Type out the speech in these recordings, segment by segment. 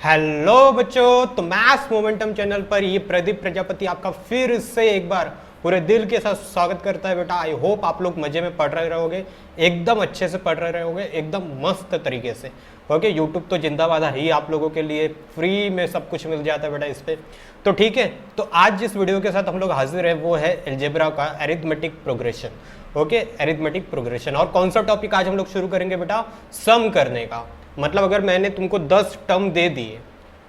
Hello बच्चों, तो maths momentum channel पर ये प्रदीप प्रजापति आपका फिर से एक बार पूरे दिल के साथ स्वागत करता है। बेटा आई होप आप लोग मजे में पढ़ रहे रहोगे, एकदम अच्छे से पढ़ रहे रहोगे, एकदम मस्त तरीके से। ओके, यूट्यूब तो जिंदाबाद है ही आप लोगों के लिए, फ्री में सब कुछ मिल जाता है बेटा इस पर। तो ठीक है, तो आज जिस वीडियो के साथ हम लोग हाजिर है वो है अलजेब्रा का arithmetic progression. Okay, arithmetic progression. और कौन सा टॉपिक आज हम लोग शुरू करेंगे बेटा? सम करने का। मतलब अगर मैंने तुमको 10 टर्म दे दिए,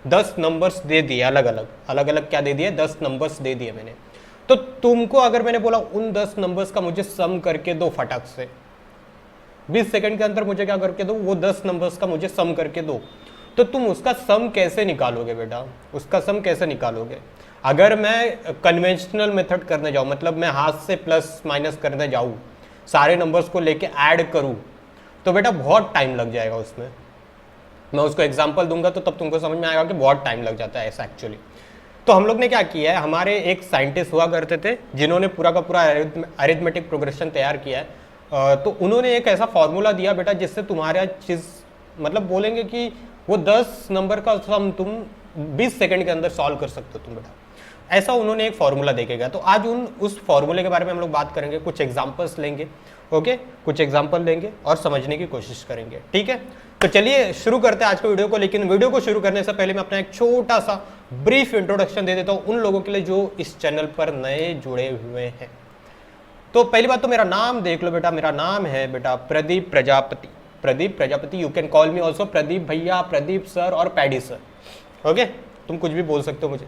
10 नंबर्स दे दिए, अलग अलग क्या दे दिए, 10 नंबर्स दे दिए मैंने, तो तुमको अगर मैंने बोला उन 10 नंबर्स का मुझे सम करके दो फटाक से, 20 सेकंड के अंदर मुझे क्या करके दो, वो 10 नंबर्स का मुझे सम करके दो, तो तुम उसका सम कैसे निकालोगे बेटा? उसका सम कैसे निकालोगे? अगर मैं कन्वेंशनल मेथड करने जाऊं, मतलब मैं हाथ से प्लस माइनस करने जाऊं, सारे नंबर्स को लेके ऐड करूं, तो बेटा बहुत टाइम लग जाएगा उसमें। मैं उसको एग्जांपल दूंगा तो तब तुमको समझ में आएगा कि बहुत टाइम लग जाता है ऐसा एक्चुअली। तो हम लोग ने क्या किया है, हमारे एक साइंटिस्ट हुआ करते थे जिन्होंने पूरा का पूरा अरिथमेटिक प्रोग्रेशन तैयार किया है। तो उन्होंने एक ऐसा फॉर्मूला दिया बेटा जिससे तुम्हारा चीज़, मतलब बोलेंगे कि वो 10 नंबर का सम तुम 20 सेकंड के अंदर सॉल्व कर सकते हो तुम बेटा। ऐसा उन्होंने एक फॉर्मूला देके गया। तो आज उस फॉर्मूले के बारे में हम लोग बात करेंगे, कुछ एग्जांपल्स लेंगे। ओके, कुछ एग्जांपल लेंगे और समझने की कोशिश करेंगे। ठीक है, तो चलिए शुरू करते हैं आज के वीडियो को। लेकिन वीडियो को शुरू करने से पहले मैं अपना एक छोटा सा ब्रीफ इंट्रोडक्शन दे देता हूं उन लोगों के लिए जो इस चैनल पर नए जुड़े हुए हैं। तो पहली बात तो मेरा नाम देख लो बेटा, मेरा नाम है बेटा Pradeep Prajapati. Pradeep Prajapati, you can call me also Pradeep भैया, प्रदीप सर और पैडी सर। ओके, तुम कुछ भी बोल सकते हो मुझे।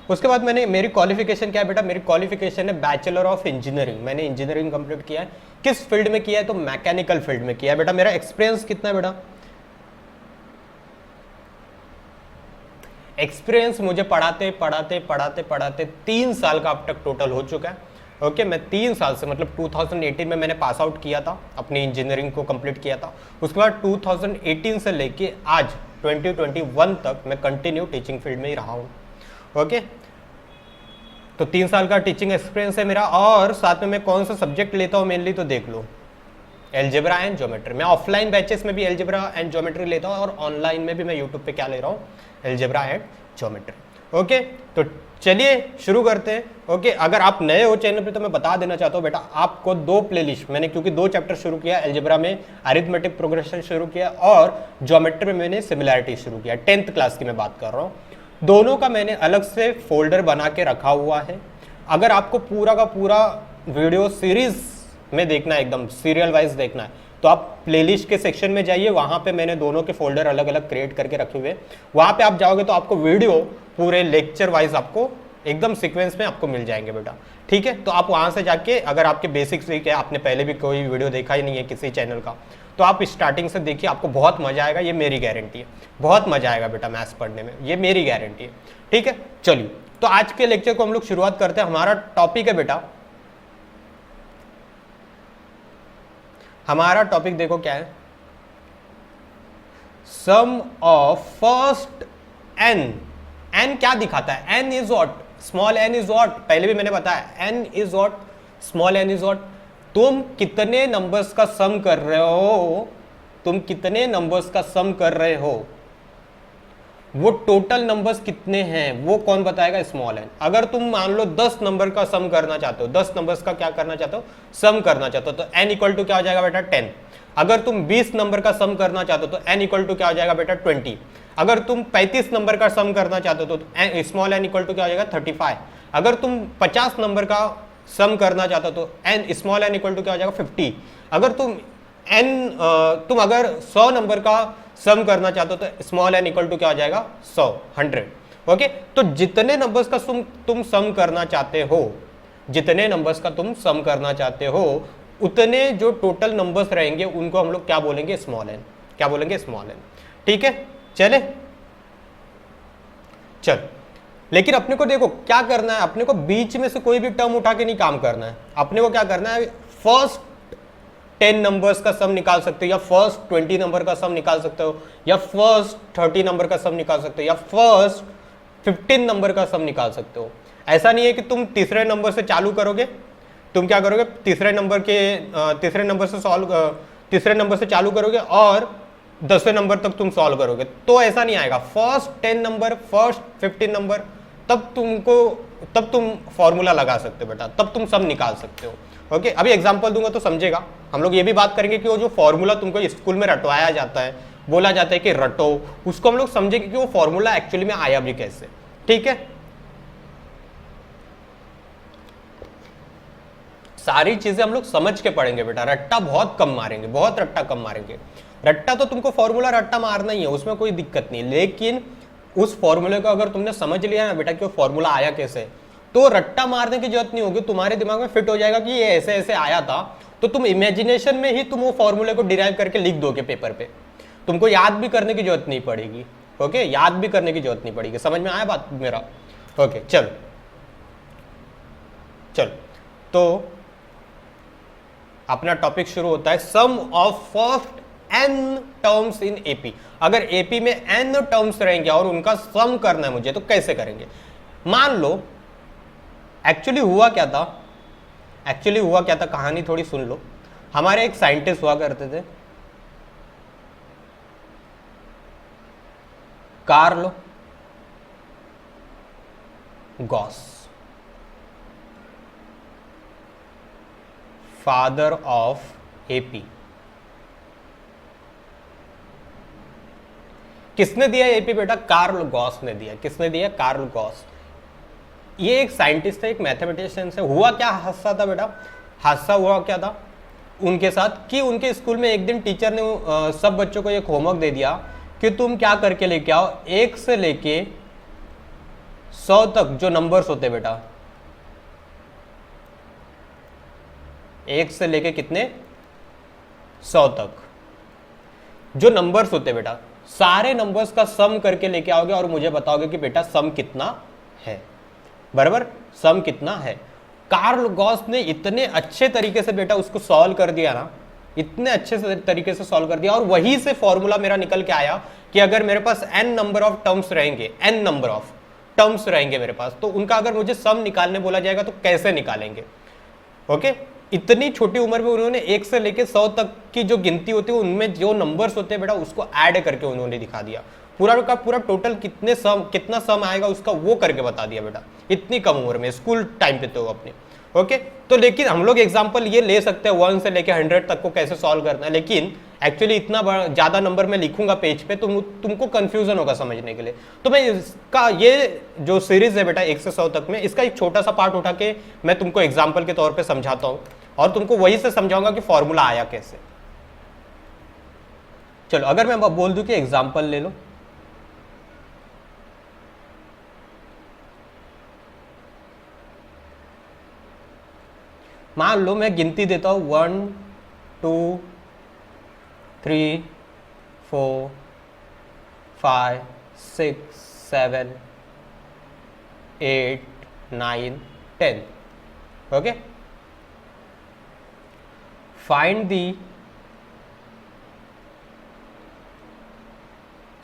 उसके बाद मेरी क्वालिफिकेशन क्या है बेटा? मेरी क्वालिफिकेशन है बैचलर ऑफ इंजीनियरिंग। मैंने इंजीनियरिंग कंप्लीट किया है। किस फील्ड में किया है? तो मैकेनिकल फील्ड में किया है बेटा। मेरा एक्सपीरियंस कितना है बेटा? एक्सपीरियंस मुझे पढ़ाते पढ़ाते पढ़ाते पढ़ाते 3 साल का अब तक टोटल हो चुका है। ओके, मैं 3 साल से, मतलब 2018 में मैंने पास आउट किया था, अपनी इंजीनियरिंग को कंप्लीट किया था। उसके बाद 2018 से लेके आज 2021 तक मैं कंटिन्यू टीचिंग फील्ड में ही रहा हूँ। ओके, तो 3 साल का टीचिंग एक्सपीरियंस है मेरा। और साथ में मैं कौन सा सब्जेक्ट लेता हूँ मेनली, तो देख लो, अलजेब्रा एंड ज्योमेट्री। मैं ऑफलाइन बैचेस में भी अलजेब्रा एंड ज्योमेट्री लेता हूँ और ऑनलाइन में भी मैं यूट्यूब पे क्या ले रहा हूँ, अलजेब्रा एंड ज्योमेट्री। ओके, तो चलिए शुरू करते हैं। ओके, अगर आप नए हो चैनल पे तो मैं बता देना चाहता हूँ बेटा, आपको 2 प्लेलिस्ट मैंने, क्योंकि 2 चैप्टर शुरू किया, अलजेब्रा में अरिथमेटिक प्रोग्रेशन शुरू किया और ज्योमेट्री में मैंने सिमिलैरिटी शुरू किया। 10th क्लास की मैं बात कर रहा हूँ। दोनों का मैंने अलग से फोल्डर बना के रखा हुआ है। अगर आपको पूरा का पूरा वीडियो सीरीज में देखना है, एकदम सीरियल वाइज देखना है, तो आप प्लेलिस्ट के सेक्शन में जाइए, वहां पे मैंने दोनों के फोल्डर अलग अलग क्रिएट करके रखे हुए। वहां पे आप जाओगे तो आपको वीडियो पूरे लेक्चर वाइज आपको एकदम सीक्वेंस में आपको मिल जाएंगे बेटा। ठीक है, तो आप वहां से जाके, अगर आपके बेसिक्स वीक है, आपने पहले भी कोई वीडियो देखा ही नहीं है किसी चैनल का, तो आप स्टार्टिंग से देखिए, आपको बहुत मजा आएगा, ये मेरी गारंटी है। बहुत मजा आएगा बेटा मैथ्स पढ़ने में, ये मेरी गारंटी है। ठीक है, चलिए तो आज के लेक्चर को हम लोग शुरुआत करते हैं। हमारा टॉपिक है बेटा, हमारा टॉपिक देखो क्या है, sum of first n। n क्या दिखाता है? n is what? Small n is what? पहले भी मैंने बताया, n is what? Small n is what? तुम कितने नंबर्स का सम कर रहे हो, तुम कितने नंबर्स का सम कर रहे हो, वो टोटल नंबर्स कितने हैं वो कौन बताएगा? Small n। अगर तुम मान लो 10 नंबर का सम करना चाहते हो, 10 नंबर्स का क्या करना चाहते हो, सम करना चाहते हो, तो n इक्वल टू क्या हो जाएगा बेटा? 10। अगर तुम 20 नंबर का सम करना चाहते हो तो n इक्वल टू क्या हो जाएगा बेटा? 20। अगर तुम 35 नंबर का सम करना चाहते हो तो स्मॉल n इक्वल टू क्या हो जाएगा? 35। अगर तुम 50 नंबर का सम करना चाहते हो तो n small n equal to क्या हो जाएगा? 50। अगर तुम अगर 100 नंबर का सम करना चाहते हो तो स्मॉल n इक्वल टू क्या हो जाएगा? 100, 100। ओके, तो जितने नंबर्स का तुम सम करना चाहते हो, जितने नंबर्स का तुम सम करना चाहते हो, उतने जो टोटल नंबर्स रहेंगे उनको हम लोग क्या बोलेंगे? Small n। क्या बोलेंगे? Small n। ठीक है, चले चल। लेकिन अपने को देखो क्या करना है, अपने को बीच में से कोई भी टर्म उठा के नहीं काम करना है। अपने को क्या करना है, फर्स्ट 10 नंबर्स का सम निकाल सकते हो, या फर्स्ट 20 नंबर का सम निकाल सकते हो, या फर्स्ट 30 नंबर का सम निकाल सकते हो, या फर्स्ट 15 नंबर का सम निकाल सकते हो। ऐसा नहीं है कि तुम तीसरे नंबर से चालू करोगे, तुम क्या करोगे, तीसरे नंबर से चालू करोगे और 10वें नंबर तक तुम सॉल्व करोगे, तो ऐसा नहीं आएगा। फर्स्ट 10 नंबर, फर्स्ट 15 नंबर, तब तुम फॉर्मूला लगा सकते हो बेटा, तब तुम सब निकाल सकते हो। ओके, अभी एग्जांपल दूंगा तो समझेगा। हम लोग ये भी बात करेंगे कि वो जो फॉर्मूला तुमको स्कूल में रटवाया जाता है, बोला जाता है कि रटो, उसको हम लोग समझेंगे कि वो फॉर्मूला एक्चुअली में आया भी कैसे। ठीक है, सारी चीजें हम लोग समझ के पढ़ेंगे बेटा, रट्टा बहुत कम मारेंगे, बहुत रट्टा कम मारेंगे। रट्टा तो तुमको फॉर्मूला रट्टा मारना ही है, उसमें कोई दिक्कत नहीं, लेकिन उस फॉर्मूले को अगर तुमने समझ लिया ना बेटा कि वो फॉर्मूला आया कैसे, तो रट्टा मारने की जरूरत नहीं होगी, तुम्हारे दिमाग में फिट हो जाएगा कि ये ऐसे ऐसे आया था, तो तुम इमेजिनेशन में ही तुम वो फॉर्मूले को डिराइव करके लिख दोगे पेपर पे, तुमको याद भी करने की जरूरत नहीं पड़ेगी। ओके, याद भी करने की जरूरत नहीं पड़ेगी। समझ में आया बात मेरा? ओके, चलो चलो, तो अपना टॉपिक शुरू होता है, sum of first n terms in AP. अगर एपी में n टर्म्स रहेंगे और उनका सम करना है मुझे, तो कैसे करेंगे? मान लो एक्चुअली हुआ क्या था, कहानी थोड़ी सुन लो। हमारे एक साइंटिस्ट हुआ करते थे, Carl Gauss, father of AP. किसने दिया एपी बेटा? कार्ल गॉस ने दिया। किसने दिया? Carl Gauss. ये एक साइंटिस्ट है, एक मैथमेटिशियन है। हुआ क्या हादसा था बेटा? हादसा हुआ क्या था उनके साथ कि उनके स्कूल में एक दिन टीचर ने सब बच्चों को एक होमवर्क दे दिया कि तुम क्या करके लेके आओ, 1 से लेके 100 तक जो नंबर्स होते बेटा, 1 से लेके कितने 100 तक जो नंबर्स होते बेटा, सारे नंबर्स का सम करके लेके आओगे और मुझे बताओगे कि बेटा सम कितना है। बराबर, सम कितना है। कार्ल गॉस ने इतने अच्छे तरीके से बेटा उसको सॉल्व कर दिया ना, इतने अच्छे से तरीके से सॉल्व कर दिया, और वहीं से फॉर्मूला मेरा निकल के आया कि अगर मेरे पास n नंबर ऑफ टर्म्स रहेंगे, n नंबर ऑफ टर्म्स रहेंगे मेरे पास, तो उनका अगर मुझे सम निकालने बोला जाएगा तो कैसे निकालेंगे। ओके, इतनी छोटी उम्र में उन्होंने 1 से लेके 100 तक की जो गिनती होती है, उनमें जो नंबर्स होते हैं बेटा, उसको ऐड करके उन्होंने दिखा दिया। पूरा का पूरा टोटल कितना सम आएगा उसका वो करके बता दिया बेटा, इतनी कम उम्र में, स्कूल टाइम पे तो अपने। ओके, तो लेकिन हम लोग एग्जांपल ये ले सकते हैं 1 से लेके 100 तक को कैसे सॉल्व करना है, लेकिन एक्चुअली इतना ज्यादा नंबर में लिखूंगा पेज पे तो तुमको कंफ्यूजन होगा समझने के लिए। तो मैं इसका ये जो सीरीज है बेटा 1 से 100 तक में, इसका एक छोटा सा पार्ट उठा के मैं तुमको एग्जाम्पल के तौर पर समझाता हूँ और तुमको वही से समझाऊंगा कि फॉर्मूला आया कैसे। चलो, अगर मैं बोल दूं कि एग्जाम्पल ले लो, मान लो मैं गिनती देता हूं 1 2 3 4 5 6 7 8 9 10। Okay, find the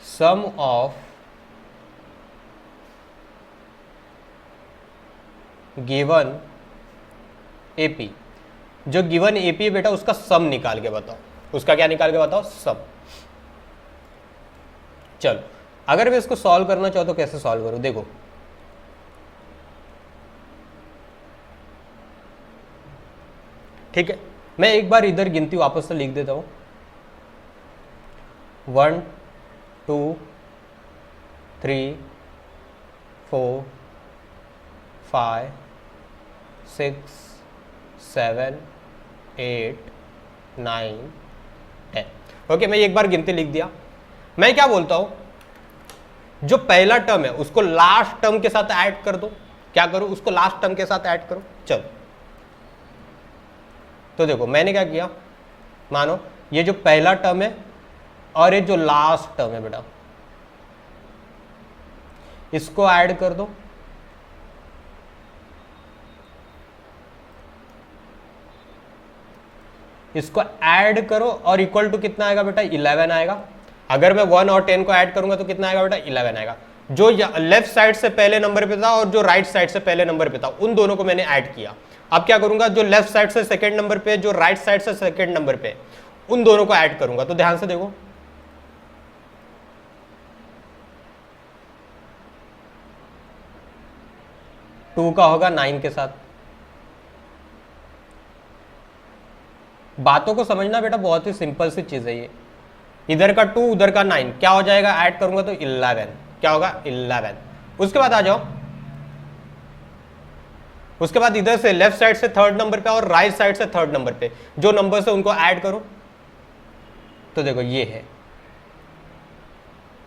sum of given AP. जो गिवन एपी है बेटा उसका सम निकाल के बताओ, उसका क्या निकाल के बताओ? सम। चलो, अगर मैं इसको सॉल्व करना चाहूँ तो कैसे सॉल्व करूँ? देखो, ठीक है, मैं एक बार इधर गिनती वापस से लिख देता हूं, 1 2 3 4 5 6 7 8 9 10। ओके, मैं एक बार गिनती लिख दिया। मैं क्या बोलता हूं, जो पहला टर्म है उसको लास्ट टर्म के साथ ऐड कर दो। क्या करो? उसको लास्ट टर्म के साथ ऐड करो। चलो, तो देखो मैंने क्या किया, मानो ये जो पहला टर्म है और ये जो लास्ट टर्म है बेटा, इसको ऐड कर दो। इसको ऐड करो और इक्वल टू कितना आएगा बेटा? 11 आएगा। अगर मैं 1 और 10 को ऐड करूंगा तो कितना आएगा बेटा? 11 आएगा। जो लेफ्ट साइड से पहले नंबर पे था और जो राइट साइड से पहले नंबर पे था, उन दोनों को मैंने ऐड किया। अब क्या करूंगा, जो लेफ्ट साइड से सेकंड नंबर पे, जो राइट साइड से सेकंड नंबर पे, उन दोनों को ऐड करूंगा। तो ध्यान से देखो, 2 का होगा 9 के साथ। बातों को समझना बेटा, बहुत ही सिंपल सी चीज है ये। इधर का 2 उधर का 9 क्या हो जाएगा, ऐड करूंगा तो 11, क्या होगा 11। उसके बाद आ जाओ, उसके बाद इधर से लेफ्ट साइड से थर्ड नंबर पे और राइट साइड से थर्ड नंबर पे जो नंबर से उनको ऐड करो। तो देखो ये है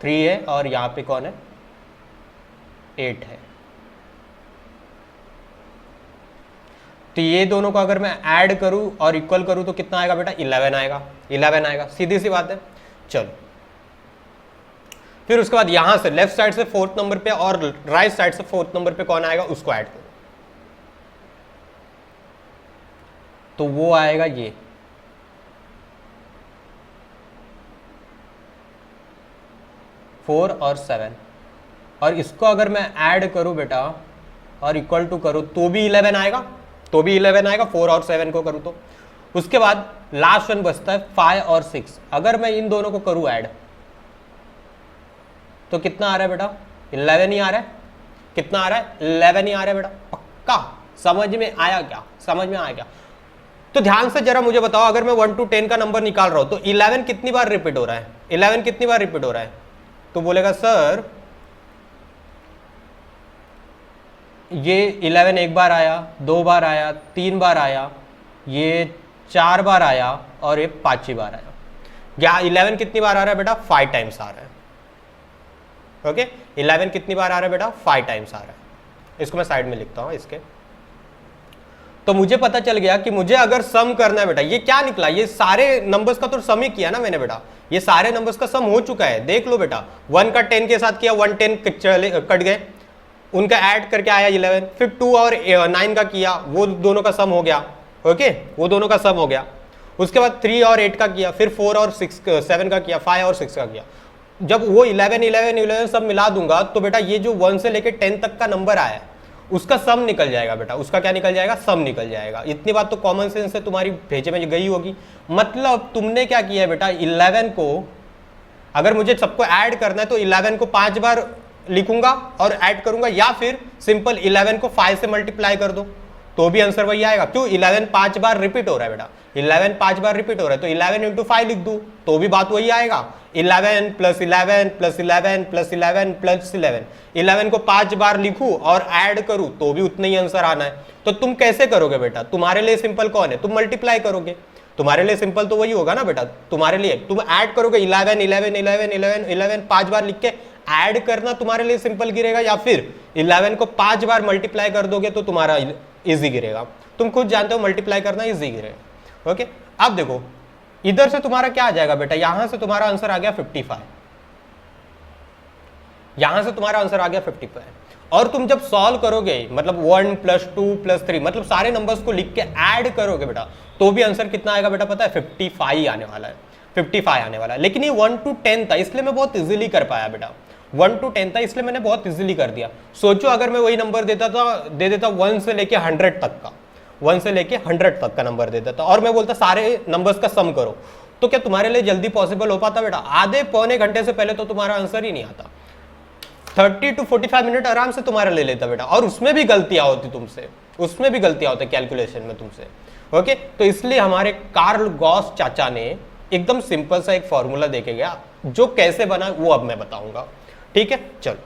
3 है और यहां पे कौन है 8 है। तो ये दोनों को अगर मैं ऐड करूं और इक्वल करूं तो कितना आएगा बेटा 11 आएगा, 11 आएगा, सीधी सी बात है। चलो फिर उसके बाद यहां से लेफ्ट साइड से फोर्थ नंबर पे और राइट साइड से फोर्थ नंबर पे कौन आएगा उसको ऐड करो। तो वो आएगा ये 4 और 7, और इसको अगर मैं ऐड करूं बेटा और इक्वल टू करूं तो भी 11 आएगा, तो भी 11 आएगा 4 और 7 को करूं तो। उसके बाद लास्ट वन बचता है 5 और 6। अगर मैं इन दोनों को करूं ऐड तो कितना आ रहा है बेटा 11 ही आ रहा है। कितना आ रहा है 11 ही आ रहा है बेटा, पक्का समझ में आया क्या, समझ में आया क्या। तो ध्यान से जरा मुझे बताओ, अगर मैं 1 to 10 का नंबर निकाल रहा हूं तो 11 कितनी बार रिपीट हो रहा है, 11 कितनी बार रिपीट हो रहा है। तो बोलेगा सर ये 11 एक बार आया, 2 बार आया, 3 बार आया, ये 4 बार आया और ये 5 बार आया। क्या 11 कितनी बार आ रहा है बेटा 5 टाइम्स आ रहा है। ओके 11 कितनी बार आ रहा है बेटा 5 टाइम्स आ रहा है। इसको मैं साइड में लिखता हूं इसके। तो मुझे पता चल गया कि मुझे अगर सम करना है बेटा, ये क्या निकला, ये सारे नंबर्स का तो सम ही किया ना मैंने बेटा, ये सारे नंबर्स का सम हो चुका है। देख लो बेटा 1 का 10 के साथ किया, 1 10 कट गए, उनका ऐड करके आया 11, फिर 2 और 9 का किया, वो दोनों का सम हो गया। ओके वो दोनों का सम हो गया। उसके बाद 3 और 8 का किया, फिर 4 और 7 का किया, 5 और 6 का किया। जब वो 11 सब मिला दूंगा तो बेटा ये जो 1 से लेके 10 तक का नंबर आया उसका सम निकल जाएगा बेटा। उसका क्या निकल जाएगा, सम निकल जाएगा। इतनी बात तो कॉमन सेंस से तुम्हारी भेजे में गई होगी। मतलब तुमने क्या किया है बेटा 11 को अगर मुझे सबको ऐड करना है तो 11 को 5 बार लिखूंगा और ऐड करूंगा, या फिर सिंपल 11 को 5 से मल्टीप्लाई कर दो तो भी आंसर वही आएगा। क्यों 11 5 बार रिपीट हो रहा है बेटा, 11 5 बार रिपीट हो रहा है तो 11 इंटू 5 लिख दूं तो भी बात वही आएगा। 11 प्लस 11 प्लस 11 प्लस 11 प्लस 11, 11 को 5 बार लिखूं और ऐड करूं तो भी उतना ही आंसर आना है। तो तुम कैसे करोगे बेटा, तुम्हारे लिए सिंपल कौन है, तुम मल्टीप्लाई करोगे। तुम्हारे लिए सिंपल तो वही होगा ना बेटा, तुम्हारे लिए तुम ऐड करोगे 11 11 11 11 11 5 बार लिख के ऐड करना तुम्हारे लिए सिंपल गिरेगा, या फिर 11 को 5 बार मल्टीप्लाई कर दोगे तो तुम्हारा इजी गिरेगा। तुम खुद जानते हो मल्टीप्लाई करना इजी गिरेगा। ओके अब देखो इधर से तुम्हारा क्या आ जाएगा बेटा, यहां से तुम्हारा आंसर आ गया 55, यहां से तुम्हारा आंसर आ गया 55। और तुम जब सॉल्व करोगे मतलब 1 प्लस 2 प्लस 3 मतलब सारे नंबर्स को लिख के ऐड करोगे बेटा तो भी आंसर कितना आएगा बेटा पता है 55 आने वाला है, 55 आने वाला है। लेकिन ये 1 to 10 था इसलिए मैं बहुत इजीली कर पाया बेटा, 1 to 10 था इसलिए मैंने बहुत इजीली कर दिया। सोचो अगर मैं वही नंबर दे देता 1 से लेके 100 तक का, 1 से लेके 100 तक का नंबर दे देता और मैं बोलता सारे नंबर्स का सम करो, तो क्या तुम्हारे लिए जल्दी पॉसिबल हो पाता बेटा? आधे पौने घंटे से पहले तो तुम्हारा आंसर ही नहीं आता। 30 to 45 मिनट आराम से तुम्हारा ले लेता बेटा, और उसमें भी गलतियां होती तुमसे, उसमें भी गलतियां होती कैलकुलेशन में तुमसे। ओके तो इसलिए हमारे कार्ल गॉस चाचा ने एकदम सिंपल सा एक फॉर्मूला देके गया, जो कैसे बना वो अब मैं बताऊंगा। ठीक है चलो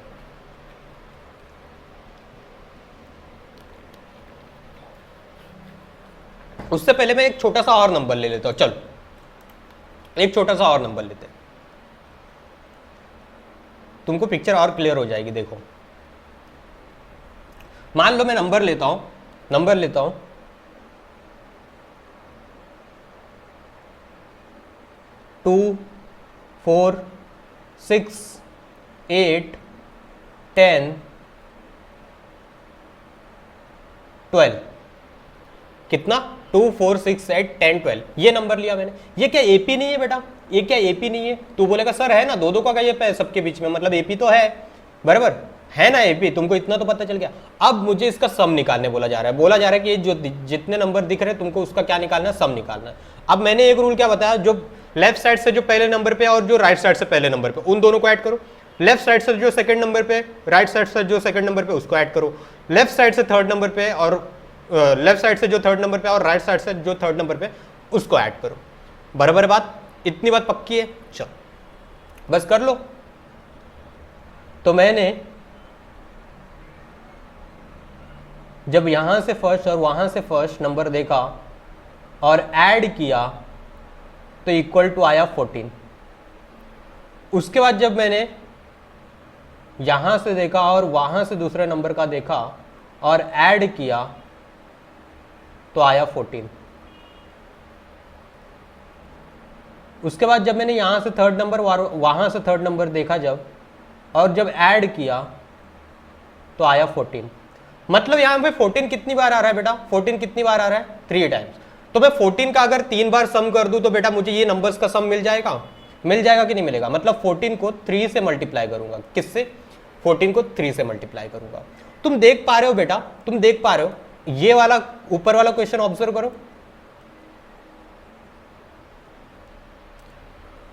उससे पहले मैं एक छोटा सा और नंबर ले लेता हूं। चलो एक छोटा सा और नंबर लेते हैं, तुमको पिक्चर और क्लियर हो जाएगी। देखो मान लो मैं नंबर लेता हूं 2 4 6 8 10 12, कितना 2 4 6 8 10 12 ये नंबर लिया मैंने। ये क्या एपी नहीं है बेटा, ये क्या एपी नहीं है? तू बोलेगा सर है ना, दो का ये है सबके बीच में, मतलब एपी तो है, बराबर है ना एपी, तुमको इतना तो पता चल गया। अब मुझे इसका सम निकालने बोला जा रहा है, बोला जा रहा है कि ये जो जितने नंबर दिख रहे हैं तुमको उसका क्या निकालना है, सम निकालना है। अब मैंने एक रूल क्या बताया, जो लेफ्ट साइड से जो पहले नंबर पे और जो राइट साइड से पहले नंबर पे उन दोनों को ऐड करो। लेफ्ट साइड से जो सेकंड नंबर पे, राइट साइड से जो सेकंड नंबर पे उसको ऐड करो, लेफ्ट साइड से थर्ड नंबर पे और लेफ्ट साइड से जो थर्ड नंबर पे और राइट साइड से जो थर्ड नंबर पे उसको ऐड करो। बराबर बात, इतनी बात पक्की है? चलो बस कर लो। तो मैंने जब यहां से फर्स्ट और वहां से फर्स्ट नंबर देखा और ऐड किया तो इक्वल टू आया 14। उसके बाद जब मैंने यहां से देखा और वहां से दूसरे नंबर का देखा और ऐड किया तो आया 14। उसके बाद जब मैंने यहां से थर्ड नंबर वहां से थर्ड नंबर देखा जब और जब ऐड किया तो आया 14। मतलब यहां पे 14 कितनी बार आ रहा है बेटा? 14 कितनी बार आ रहा है? 3 टाइम्स। तो मैं 14 का अगर 3 बार सम कर दूं तो बेटा मुझे ये नंबर्स का सम मिल जाएगा? मिल जाएगा कि नहीं मिलेगा? मतलब 14 को 3 से मल्टीप्लाई करूंगा। किससे? 14 को 3 से मल्टीप्लाई करूंगा। तुम देख पा रहे हो बेटा, तुम देख पा रहे हो? ये वाला ऊपर वाला क्वेश्चन ऑब्जर्व करो।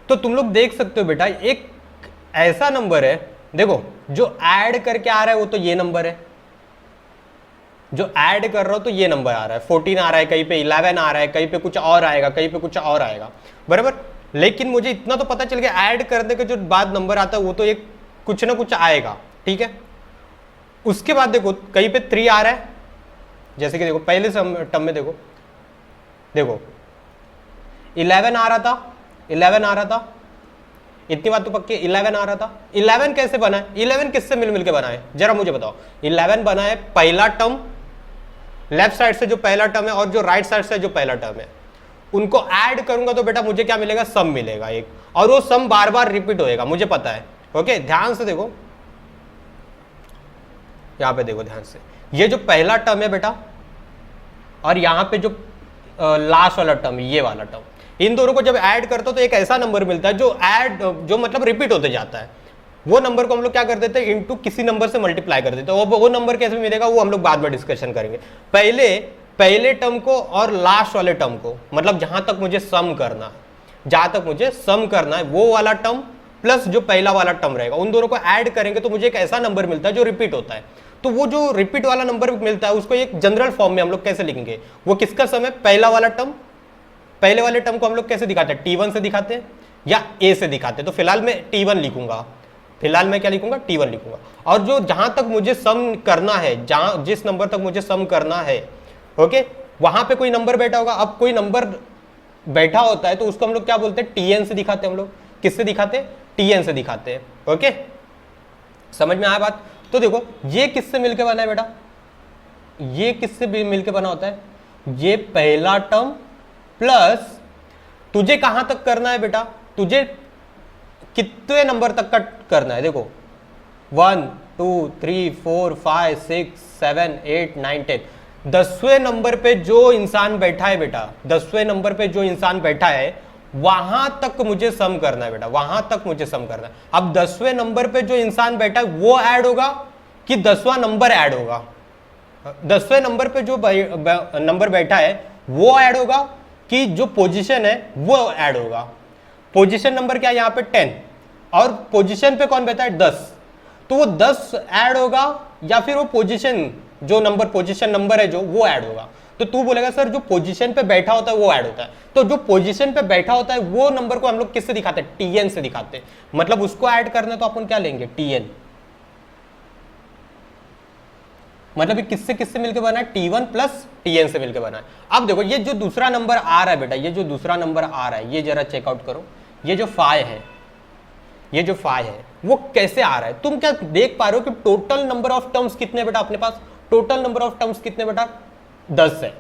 तो तुम लोग देख सकते हो बेटा, एक ऐसा नंबर है, देखो जो ऐड करके आ रहा है वो तो ये नंबर है, जो ऐड कर रहा हो तो ये नंबर आ रहा है, 14 आ रहा है, कहीं पे 11 आ रहा है, कहीं पे कुछ और आएगा, कहीं पे कुछ और आएगा, बराबर। लेकिन मुझे इतना तो पता चल गया ऐड करने के जो बाद नंबर आता है वो तो एक कुछ ना कुछ आएगा, ठीक है। उसके बाद देखो कहीं पे 3 आ रहा है, जैसे कि देखो पहले टर्म में देखो 11 आ रहा था, 11 आ रहा था, इतनी बात तो पक्की, 11 आ रहा था। 11 कैसे बना है? 11 किससे मिल के बना है जरा मुझे बताओ। 11 बना है पहला टर्म, लेफ्ट साइड से जो पहला टर्म है और जो राइट साइड से जो पहला टर्म है उनको ऐड करूंगा तो बेटा मुझे क्या मिलेगा? सम मिलेगा एक, और वो सम बार बार रिपीट होएगा, मुझे पता है। ओके, ध्यान से देखो, यहां पे देखो ध्यान से, ये जो पहला टर्म है बेटा और यहां पे जो लास्ट वाला टर्म, ये वाला टर्म, इन दोनों को जब ऐड करते हो तो एक ऐसा नंबर मिलता है जो मतलब रिपीट होते जाता है। वो नंबर को हम लोग क्या कर देते हैं? इनटू किसी नंबर से मल्टीप्लाई कर देते हैं। वो नंबर कैसे मिलेगा वो हम लोग बाद में डिस्कशन करेंगे। पहले टर्म को और लास्ट वाले टर्म को, मतलब जहां तक मुझे सम करना है, जहां तक मुझे सम करना है वो वाला टर्म प्लस जो पहला वाला टर्म रहेगा, उन दोनों को ऐड करेंगे तो मुझे एक ऐसा नंबर मिलता है जो रिपीट होता है। तो वो जो रिपीट वाला नंबर मिलता है उसको एक जनरल फॉर्म में हम लोग कैसे लिखेंगे? वो किसका सम है? पहला वाला टर्म। पहले वाले टर्म को हम लोग कैसे दिखाते हैं? T1 से दिखाते हैं या A से दिखाते हैं? तो फिलहाल मैं T1 लिखूंगा, फिलहाल मैं क्या लिखूंगा? T1 लिखूंगा। और जो जहां तक मुझे सम करना है, जहां जिस नंबर तक मुझे सम करना है, ओके, वहां पे कोई नंबर बैठा होगा। अब कोई नंबर बैठा होता है तो उसको हम लोग क्या बोलते हैं? Tn से दिखाते हैं हम लोग। किससे दिखाते हैं? Tn से दिखाते हैं। ओके, समझ में आया बात? तो देखो ये किससे मिलकर बना है बेटा? ये किससे मिलकर बना होता है? ये पहला टर्म प्लस तुझे कहां तक करना है बेटा? तुझे कितने नंबर तक का करना है? देखो 1 2 3 4 5 6 7 8 9 10, 10वें नंबर पे जो इंसान बैठा है बेटा, 10वें नंबर पे जो इंसान बैठा है वहां तक मुझे सम करना है बेटा, वहां तक मुझे सम करना है। अब 10वें नंबर पे जो इंसान बैठा है वो ऐड होगा कि 10वां नंबर ऐड होगा? 10वें नंबर पे जो नंबर बैठा है वो ऐड होगा कि जो पोजीशन है वो ऐड होगा? पोजीशन नंबर क्या है यहाँ पे? 10, और पोजीशन पे कौन बैठा है? 10, तो वो 10 ऐड होगा या फिर वो पोजीशन जो नंबर पोजीशन नंबर है जो वो ऐड होगा? तो तू बोलेगा सर जो पोजीशन पे बैठा होता है वो ऐड होता है। तो जो पोजीशन पे बैठा होता है वो नंबर को हम लोग किससे दिखाते हैं? Tn से दिखाते हैं। मतलब उसको ऐड करना तो अपन क्या लेंगे? Tn। मतलब ये किससे किससे मिलकर बना है? T1 प्लस Tn से मिलकर बना है। अब देखो ये जो दूसरा नंबर आ रहा है बेटा, ये जो दूसरा नंबर आ रहा है ये जरा चेकआउट करो। ये जो 5 है, ये जो 5 है वो कैसे आ रहा है? तुम क्या देख पा रहे हो कि टोटल नंबर ऑफ टर्म्स कितने बेटा अपने पास? टोटल नंबर ऑफ टर्म्स कितने बेटा? 10 है।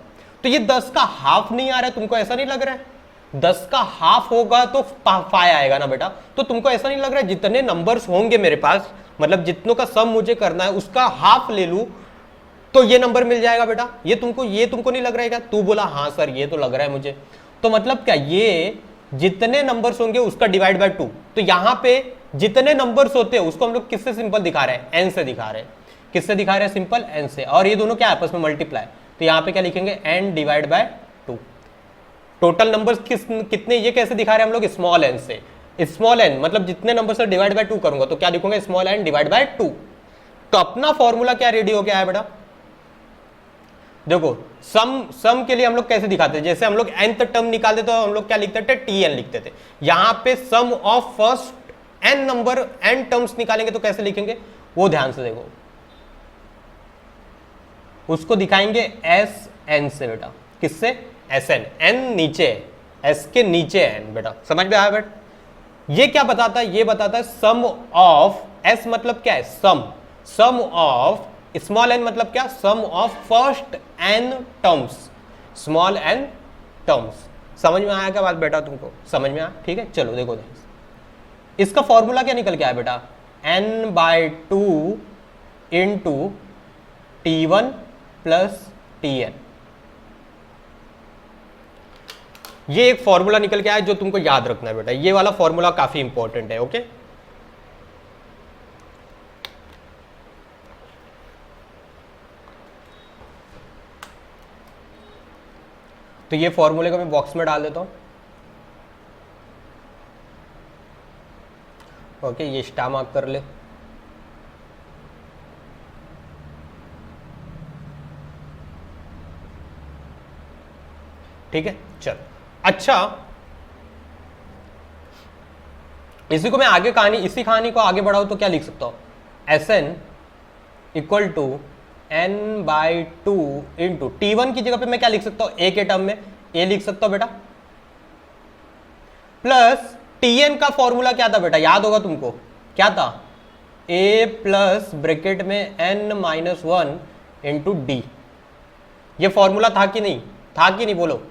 तो ये 10 का हाफ नहीं आ रहा है, तुमको ऐसा नहीं लग रहा है? 10 का हाफ होगा तो 5 आएगा ना बेटा। तो तुमको ऐसा नहीं लग रहा है जितने नंबर्स होंगे मेरे पास, मतलब जितनों का सम मुझे करना है उसका हाफ ले लूं तो ये नंबर मिल जाएगा बेटा? ये तुमको नहीं लग रहा है क्या? तू बोला हाँ सर ये तो लग रहा है मुझे। तो मतलब क्या ये जितने नंबर्स होंगे उसका डिवाइड बाय 2। तो यहां पे जितने नंबर्स होते हैं उसको हम लोग किससे सिंपल दिखा रहे हैं? n से दिखा रहे हैं। किससे दिखा रहे हैं? सिंपल n से। और ये दोनों क्या आपस में मल्टीप्लाई, तो यहां पे क्या लिखेंगे? n divide by 2। Total numbers कितने ये कैसे दिखा रहे हैं हम लोग? स्मॉल n से। स्मॉल एन मतलब जितने नंबर से डिवाइड बाय 2 करूंगा तो क्या लिखूंगा, स्मॉल एन डिवाइड बाय 2। तो अपना फॉर्मूला क्या रेडी हो गया है बेटा, देखो सम के लिए हम लोग कैसे दिखाते हैं, जैसे हम लोग nth टर्म निकालते तो हम लोग क्या लिखते थे, tn लिखते थे। यहां पे sum of first n number n terms निकालेंगे तो कैसे लिखेंगे, वो ध्यान से देखो, उसको दिखाएंगे एस एन से बेटा, किससे, एस एन, एन नीचे है, एस के नीचे है n बेटा, समझ में आया बेटा। ये क्या बताता है, ये बताता है सम ऑफ, एस मतलब क्या है, सम ऑफ स्मॉल एन मतलब क्या, sum of first n terms, small n terms. समझ में आया क्या बात बेटा, तुमको समझ में आया, ठीक है। चलो देखो इसका फॉर्मूला क्या निकल के आया बेटा, n/2 into T1 plus Tn। ये एक फॉर्मूला निकल के आया जो तुमको याद रखना है बेटा, ये वाला फॉर्मूला काफी इंपॉर्टेंट है, ओके। तो ये फॉर्मूले को मैं बॉक्स में डाल देता हूं, ओके। ये स्टार मार्क कर ले, ठीक है। चल अच्छा, इसी को मैं आगे कहानी, इसी कहानी को आगे बढ़ाऊं तो क्या लिख सकता हूं, S n equal to n/2 into T1 की जगह पे मैं क्या लिख सकता हूं, ए के टर्म में ए लिख सकता हूं बेटा, प्लस Tn का फॉर्मूला क्या था बेटा, याद होगा तुमको, क्या था, a प्लस ब्रैकेट में n-1 इंटू डी। ये फॉर्मूला था कि नहीं, था कि नहीं, बोलो।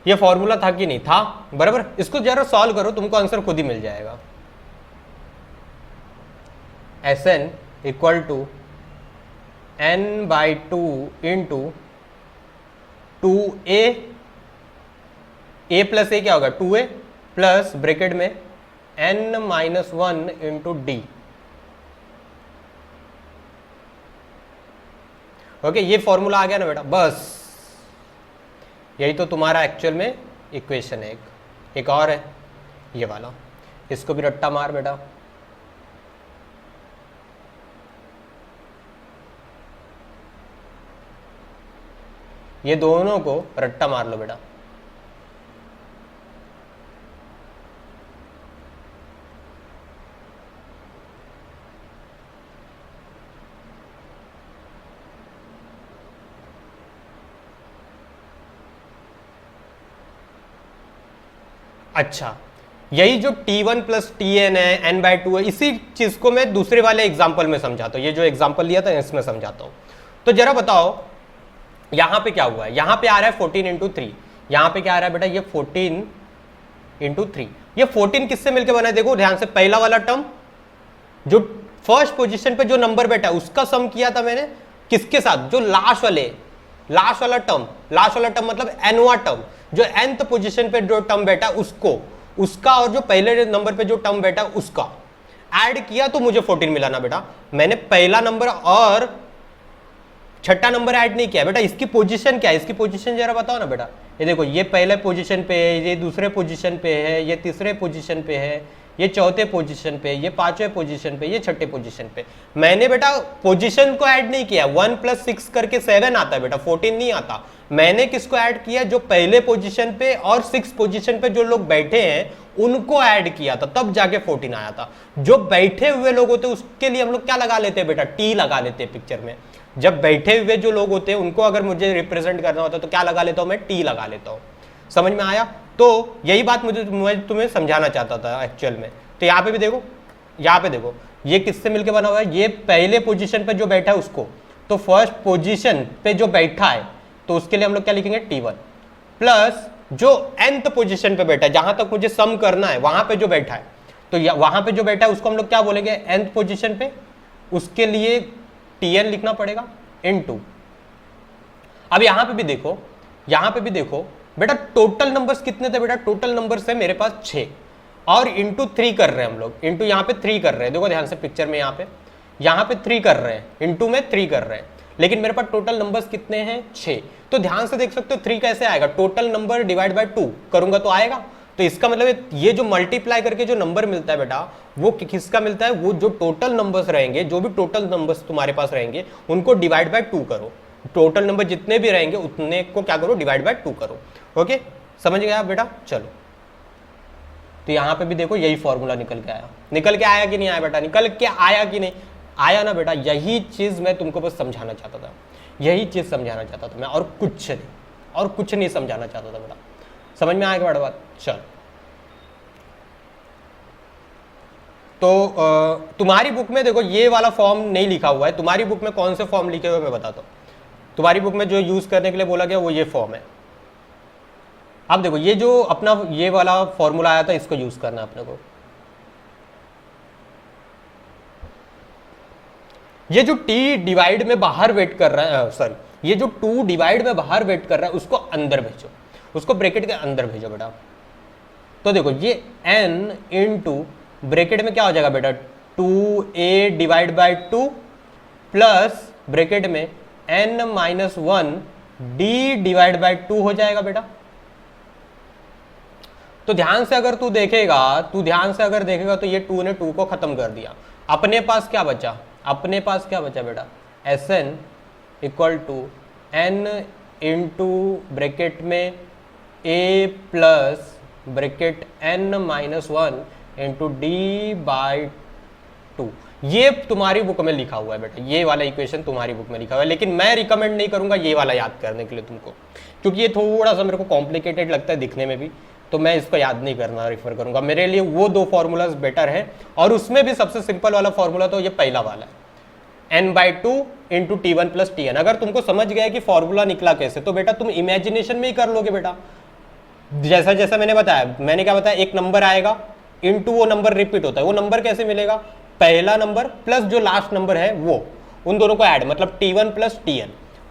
ये फॉर्मूला था कि नहीं था, बराबर। इसको जरा सॉल्व करो, तुमको आंसर खुद ही मिल जाएगा। S n equal to n/2 into 2a, a plus a क्या होगा, 2a प्लस ब्रैकेट में n-1 इंटू डी, ओके। ये फॉर्मूला आ गया ना बेटा, बस यही तो तुम्हारा एक्चुअल में इक्वेशन है। एक और है ये वाला, इसको भी रट्टा मार बेटा, ये दोनों को रट्टा मार लो बेटा। अच्छा, यही जो T1 प्लस Tn है, n/2 है, इसी चीज को मैं दूसरे वाले एग्जाम्पल में समझाता हूं। ये जो एग्जाम्पल लिया था इसमें समझाता हूं। तो जरा बताओ यहां पे क्या हुआ है, यहां पे आ रहा है 14 इंटू 3, यहां पे क्या आ रहा है बेटा, ये 14 इंटू 3। ये 14 किससे मिलकर बना है, देखो ध्यान से, पहला वाला टर्म जो फर्स्ट पोजीशन पे जो नंबर बैठा है उसका सम किया था मैंने किसके साथ, जो लास्ट वाला टर्म मतलब nवां टर्म, जो nth पोजीशन पे जो टर्म बैठा उसको, उसका, और जो पहले नंबर पे जो टर्म बैठा उसका ऐड किया तो मुझे 14 मिला ना बेटा। मैंने पहला नंबर और छठा नंबर ऐड नहीं किया बेटा। इसकी पोजीशन क्या है, इसकी पोजीशन जरा बताओ ना बेटा। ये देखो, ये पहले पोजीशन पे है, ये दूसरे पोजीशन पे है, ये तीसरे पोजीशन पे है, ये चौथे पोजीशन पे, ये पांचवें पोजीशन पे, ये छठे पोजीशन पे। मैंने बेटा पोजीशन को ऐड नहीं किया। 1 + 6 करके 7 आता है बेटा, 14 नहीं आता। मैंने किसको ऐड किया, जो पहले पोजीशन पे और 6 पोजीशन पे जो लोग बैठे हैं उनको ऐड किया था, तब जाके 14 आया था। जो बैठे हुए लोग होते हैं उसके लिए हम लोग क्या लगा लेते हैं बेटा, टी लगा लेते हैं पिक्चर में। जब बैठे हुए जो लोग होते हैं उनको अगर मुझे रिप्रेजेंट करना होता है तो क्या लगा लेता हूं मैं, टी लगा लेता हूं। समझ में आया। तो यही बात मैं तुम्हें समझाना चाहता था एक्चुअल में। तो यहाँ पे भी देखो, यहाँ पे देखो, ये किससे मिलकर बना हुआ है, ये पहले पोजीशन पे जो बैठा है उसको, तो फर्स्ट पोजीशन पे जो बैठा है तो उसके लिए हम लोग क्या लिखेंगे, T1 प्लस जो nth पोजीशन पे बैठा है, जहां तक मुझे सम करना है वहां पे जो बैठा है, तो वहां पे जो बैठा है उसको हम लोग क्या बोलेंगे, nth पोजीशन पे, उसके लिए Tn लिखना पड़ेगा इनटू। अब यहां पे भी देखो, यहां पे भी देखो बेटा, टोटल नंबर्स कितने थे बेटा, टोटल नंबर्स है मेरे पास 6, और इंटू 3 कर रहे हैं हम लोग, इंटू यहाँ पे 3 कर रहे हैं, देखो ध्यान से पिक्चर में यहाँ पे 3 कर रहे हैं, इंटू में 3 कर रहे हैं, लेकिन मेरे पास टोटल नंबर्स कितने हैं 6। तो ध्यान से देख सकते हो 3 कैसे आएगा, टोटल नंबर डिवाइड बाय 2 करूंगा तो आएगा। तो इसका मतलब ये जो मल्टीप्लाई करके जो नंबर मिलता है बेटा वो किसका मिलता है, वो जो टोटल नंबर्स रहेंगे, जो भी टोटल नंबर्स तुम्हारे पास रहेंगे उनको डिवाइड बाय 2 करो। टोटल नंबर जितने भी रहेंगे उतने को क्या करो, डिवाइड बाय 2 करो। ओके, समझ गए आप बेटा। चलो, तो यहाँ पे भी देखो यही फॉर्मूला निकल के आया, निकल के आया कि नहीं आया बेटा, निकल के आया कि नहीं आया ना बेटा। यही चीज मैं तुमको बस समझाना चाहता था, यही चीज समझाना चाहता था मैं, और कुछ नहीं, और कुछ नहीं समझाना चाहता था बेटा। समझ में आएगा बेटा बात। चल, तो तुम्हारी बुक में देखो ये वाला फॉर्म नहीं लिखा हुआ है, तुम्हारी बुक में कौन से फॉर्म लिखे हुए मैं बताता हूँ। तुम्हारी बुक में जो यूज करने के लिए बोला गया वो ये फॉर्म है। अब देखो ये जो अपना ये वाला फॉर्मूला आया था इसको यूज करना है अपने को। ये जो t डिवाइड में बाहर वेट कर रहा है, सॉरी ये जो 2 डिवाइड में बाहर वेट कर रहा है उसको अंदर भेजो, उसको ब्रैकेट के अंदर भेजो बेटा। तो देखो ये n इंटू ब्रैकेट में क्या हो जाएगा बेटा, 2a divide by 2 plus bracket में n minus 1 d divide by 2 हो जाएगा बेटा। तो ध्यान से अगर तू देखेगा, तो ये 2 ने 2 को खत्म कर दिया। अपने पास क्या बचा, अपने पास क्या बचा बेटा, Sn equal to n into bracket में a plus bracket n minus 1 into d by 2। ये तुम्हारी बुक में लिखा हुआ है बेटा, ये वाला इक्वेशन तुम्हारी बुक में लिखा हुआ है, लेकिन मैं रिकमेंड नहीं करूंगा ये वाला याद करने के लिए तुमको, क्योंकि ये थोड़ा सा मेरे को कॉम्प्लिकेटेड लगता है दिखने में भी, तो मैं इसको याद नहीं करना रेफर करूंगा। मेरे लिए वो 2 फॉर्मूलाज बेटर है, और उसमें भी सबसे सिंपल वाला फॉर्मूला तो ये पहला वाला है, n/2 into T1 plus Tn। अगर तुमको समझ गया कि फॉर्मूला निकला कैसे, तो बेटा तुम इमेजिनेशन में ही कर लोगे बेटा। जैसा जैसा मैंने बताया, मैंने क्या बताया, एक नंबर आएगा इंटू वो नंबर रिपीट होता है, वो नंबर कैसे मिलेगा, पहला नंबर प्लस जो लास्ट नंबर है वो, उन दोनों को ऐड, मतलब T1 प्लस Tn।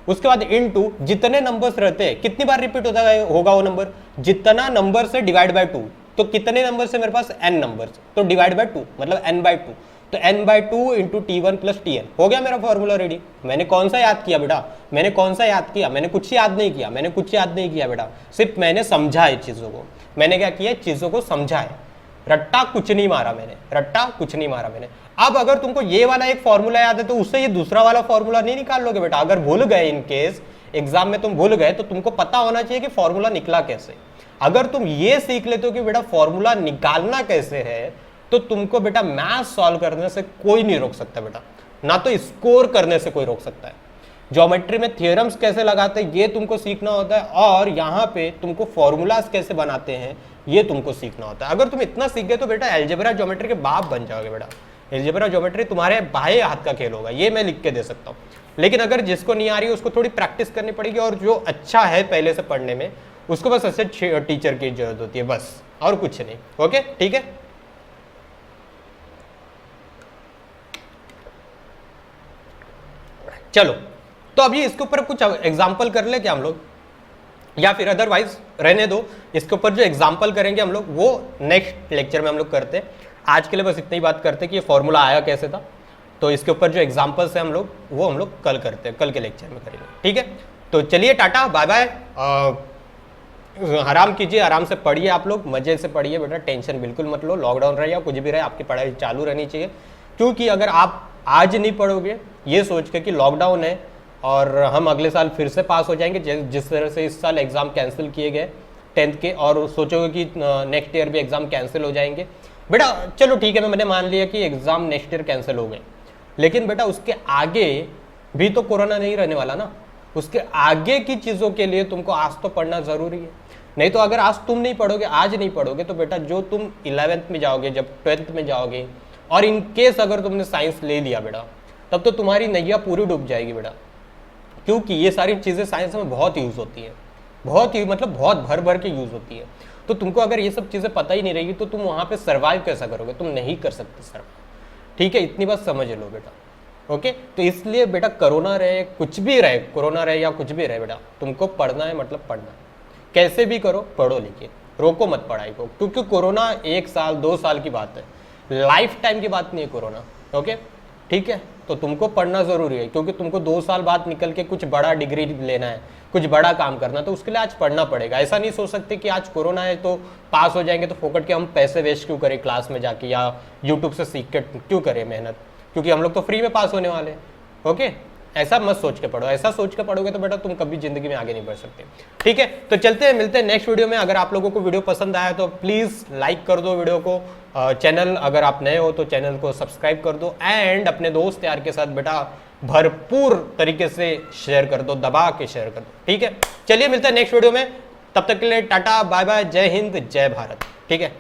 उसके बाद इनटू जितने नंबर्स रहते हैं, कितनी बार रिपीट होता होगा वो नंबर, जितना नंबर से डिवाइड बाय 2। तो कितने नंबर से मेरे पास n नंबर्स, तो डिवाइड बाय 2 मतलब n/2, तो n/2 into T1 plus Tn हो गया मेरा फॉर्मूला रेडी। मैंने कौन सा याद किया बेटा, मैंने कौन सा याद किया, मैंने कुछ याद नहीं किया, मैंने कुछ याद नहीं किया बेटा, सिर्फ मैंने समझा है चीजों को। मैंने क्या किया, चीजों को समझा है, रट्टा कुछ नहीं मारा मैंने, रट्टा कुछ नहीं मारा मैंने। अब अगर तुमको ये वाला एक फॉर्मूला याद है तो उससे ये दूसरा वाला फॉर्मूला नहीं निकाल लोगे बेटा। अगर भूल गए, इन केस एग्जाम में तुम भूल गए, तो तुमको पता होना चाहिए कि फॉर्मूला निकला कैसे। अगर तुम ये सीख लेते हो कि बेटा फॉर्मूला निकालना कैसे है, तो तुमको बेटा मैथ सॉल्व करने से कोई नहीं रोक सकता बेटा, ना तो स्कोर करने से कोई रोक सकता है। ज्योमेट्री में थियरम्स कैसे लगाते हैं ये तुमको सीखना होता है, और यहाँ पे तुमको फॉर्मूलाज कैसे बनाते हैं ये तुमको सीखना होता है। अगर तुम इतना सीख गए तो बेटा अलजेब्रा ज्योमेट्री के बाप बन जाओगे बेटा। अलजेब्रा ज्योमेट्री तुम्हारे बाएं हाथ का खेल होगा, ये मैं लिख के दे सकता हूँ। लेकिन अगर जिसको नहीं आ रही है उसको थोड़ी प्रैक्टिस करनी पड़ेगी, और जो अच्छा है पहले से पढ़ने में उसको बस अच्छे टीचर की जरूरत होती है, बस और कुछ नहीं। ओके, ठीक है। चलो, तो अभी इसके ऊपर कुछ एग्जाम्पल कर ले क्या हम लोग, या फिर अदरवाइज रहने दो। इसके ऊपर जो एग्जाम्पल करेंगे हम लोग वो नेक्स्ट लेक्चर में हम लोग करते हैं। आज के लिए बस इतना ही बात करते हैं कि ये फॉर्मूला आया कैसे था। तो इसके ऊपर जो एग्जाम्पल्स हैं हम लोग वो हम लोग कल करते हैं, कल के लेक्चर में करेंगे, ठीक है। तो चलिए, टाटा बाय बाय, आराम कीजिए, आराम से पढ़िए, आप लोग मजे से पढ़िए बेटा, टेंशन बिल्कुल मत लो। लॉकडाउन रहे या कुछ भी रहे, आपकी पढ़ाई चालू रहनी चाहिए, क्योंकि अगर आप आज नहीं पढ़ोगे ये सोच के कि लॉकडाउन है और हम अगले साल फिर से पास हो जाएंगे, जिस तरह से इस साल एग्जाम कैंसिल किए गए 10th के, और सोचोगे कि नेक्स्ट ईयर भी एग्जाम कैंसिल हो जाएंगे बेटा। चलो ठीक है, मैंने मान लिया कि एग्जाम नेक्स्ट ईयर कैंसिल हो गए, लेकिन बेटा उसके आगे भी तो कोरोना नहीं रहने वाला ना। उसके आगे की चीज़ों के लिए तुमको आज तो पढ़ना ज़रूरी है। नहीं तो अगर आज तुम नहीं पढ़ोगे, आज नहीं पढ़ोगे, तो बेटा जो तुम 11th में जाओगे, जब 12th में जाओगे, और इन केस अगर तुमने साइंस ले लिया बेटा, तब तो तुम्हारी नैया पूरी डूब जाएगी बेटा, क्योंकि ये सारी चीज़ें साइंस में बहुत यूज़ होती है, बहुत ही मतलब बहुत भर भर के यूज़ होती है। तो तुमको अगर ये सब चीज़ें पता ही नहीं रहेगी तो तुम वहाँ पे सर्वाइव कैसा करोगे, तुम नहीं कर सकते सर्वाइव, ठीक है। इतनी बात समझ लो बेटा, ओके। तो इसलिए बेटा कोरोना रहे, कुछ भी रहे, कोरोना रहे या कुछ भी रहे बेटा, तुमको पढ़ना है, मतलब पढ़ना है, कैसे भी करो पढ़ो, लिखिए, रोको मत पढ़ाई को, क्योंकि कोरोना 1 साल 2 साल की बात है, लाइफ टाइम की बात नहीं है कोरोना। ओके ठीक है, तो तुमको पढ़ना जरूरी है, क्योंकि तुमको 2 साल बाद निकल के कुछ बड़ा डिग्री लेना है, कुछ बड़ा काम करना, तो उसके लिए आज पढ़ना पड़ेगा। ऐसा नहीं सोच सकते कि आज कोरोना है तो पास हो जाएंगे, तो फोकट के हम पैसे वेस्ट क्यों करें क्लास में जाके, या यूट्यूब से सीख के क्यों करें मेहनत, क्योंकि हम लोग तो फ्री में पास होने वाले हैं। ओके, ऐसा मत सोच के पढ़ो, ऐसा सोच के पढ़ोगे तो बेटा तुम कभी जिंदगी में आगे नहीं बढ़ सकते। ठीक है, तो चलते हैं, मिलते हैं नेक्स्ट वीडियो में। अगर आप लोगों को वीडियो पसंद आया तो प्लीज लाइक कर दो वीडियो को, चैनल अगर आप नए हो तो चैनल को सब्सक्राइब कर दो, एंड अपने दोस्त यार के साथ बेटा भरपूर तरीके से शेयर कर दो, दबा के शेयर कर दो। ठीक है, चलिए मिलते हैं नेक्स्ट वीडियो में, तब तक के लिए टाटा बाय बाय, जय हिंद जय भारत। ठीक है।